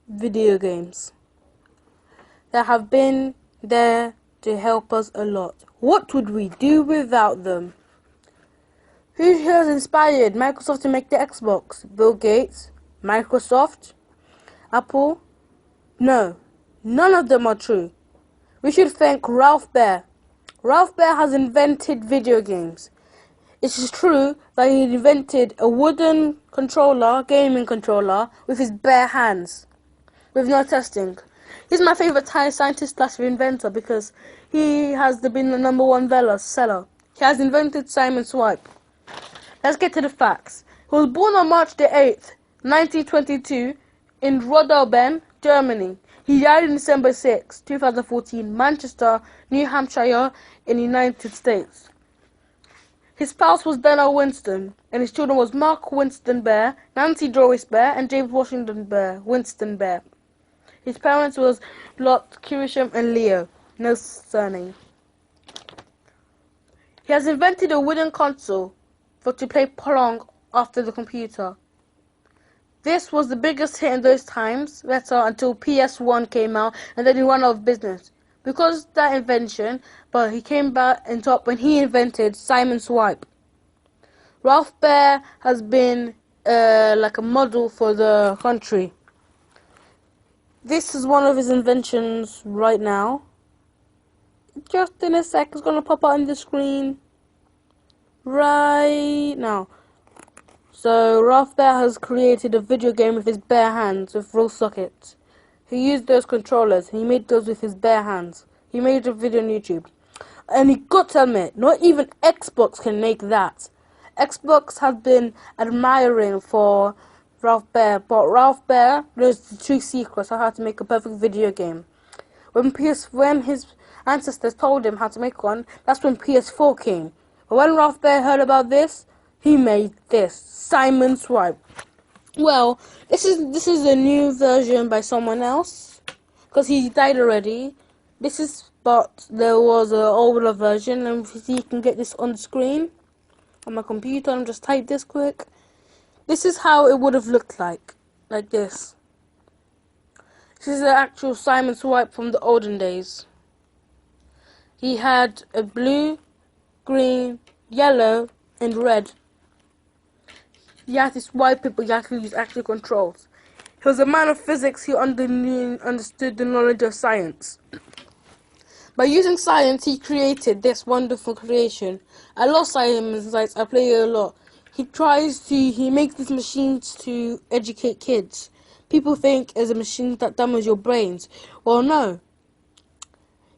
video games. They have been there to help us a lot. What would we do without them? Who has inspired Microsoft to make the Xbox? Bill Gates? Microsoft? Apple? No, none of them are true. We should thank Ralph Baer. Ralph Baer has invented video games. It is true that he invented a wooden controller, gaming controller, with his bare hands, with no testing. He's my favourite scientist / inventor because he has been the #1 seller. He has invented Simon Swipe. Let's get to the facts. He was born on March the 8th, 1922, in Rodelben, Germany. He died on December 6, 2014, Manchester, New Hampshire, in the United States. His spouse was Dana Winston, and his children was Mark Winston Baer, Nancy Doris Baer, and James Washington Baer, Winston Baer. His parents was Lot Kirisham and Leo, no surname. He has invented a wooden console to play Pong after the computer. This was the biggest hit in those times, until PS1 came out, and then he went out of business. Because of that invention, but he came back on top when he invented Simon Swipe. Ralph Baer has been like a model for the country. This is one of his inventions right now. Just in a sec, it's going to pop out on the screen right now. So Ralph Baer has created a video game with his bare hands with real sockets. He used those controllers. He made those with his bare hands. He made a video on YouTube. And you got to admit, not even Xbox can make that. Xbox has been admiring for Ralph Baer, but Ralph Baer knows the true secrets of how to make a perfect video game. When his ancestors told him how to make one, that's when PS4 came. But when Ralph Baer heard about this, he made this, Simon Swipe. Well, this is a new version by someone else, because he died already. But there was an older version, and you can get this on the screen on my computer. I'm just type this quick. This is how it would have looked like this. This is the actual Simon Swipe from the olden days. He had a blue, green, yellow, and red. You had to swipe it, but you had to use actual controls. He was a man of physics. He understood the knowledge of science. By using science, he created this wonderful creation. I love science. I play it a lot. He makes these machines to educate kids. People think it's a machine that damages your brains. Well, no.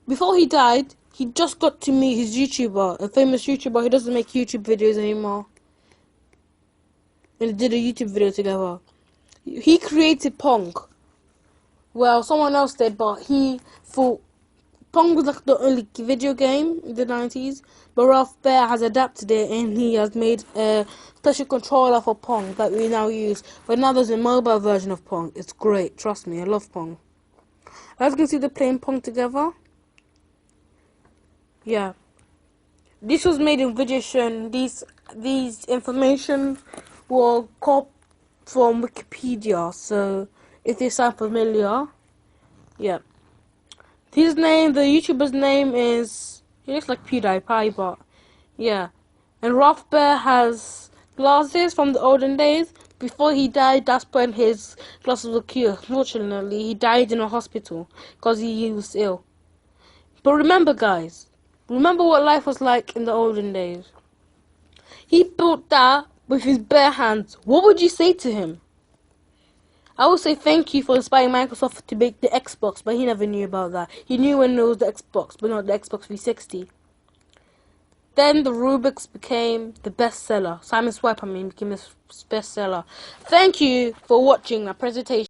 Before he died, he just got to meet his YouTuber, a famous YouTuber who doesn't make YouTube videos anymore. And they did a YouTube video together. He created Pong. Well, someone else did, but he thought Pong was like the only video game in the 90s. But Ralph Baer has adapted it, and he has made a special controller for Pong that we now use. But now there's a mobile version of Pong. It's great. Trust me, I love Pong. As you can see, they're playing Pong together. Yeah. This was made in Vidition. These information were copied from Wikipedia, so if they sound familiar, yeah. The YouTuber's name is, he looks like PewDiePie, but yeah. And Ralph Baer has glasses from the olden days. Before he died, that's when his glasses were cured. Unfortunately, he died in a hospital because he was ill. But remember, guys, remember what life was like in the olden days. He built that with his bare hands. What would you say to him? I would say thank you for inspiring Microsoft to make the Xbox, but he never knew about that. He knew when it was the Xbox, but not the Xbox 360. Then the Rubik's became the bestseller. Simon Swipe, became the bestseller. Thank you for watching my presentation.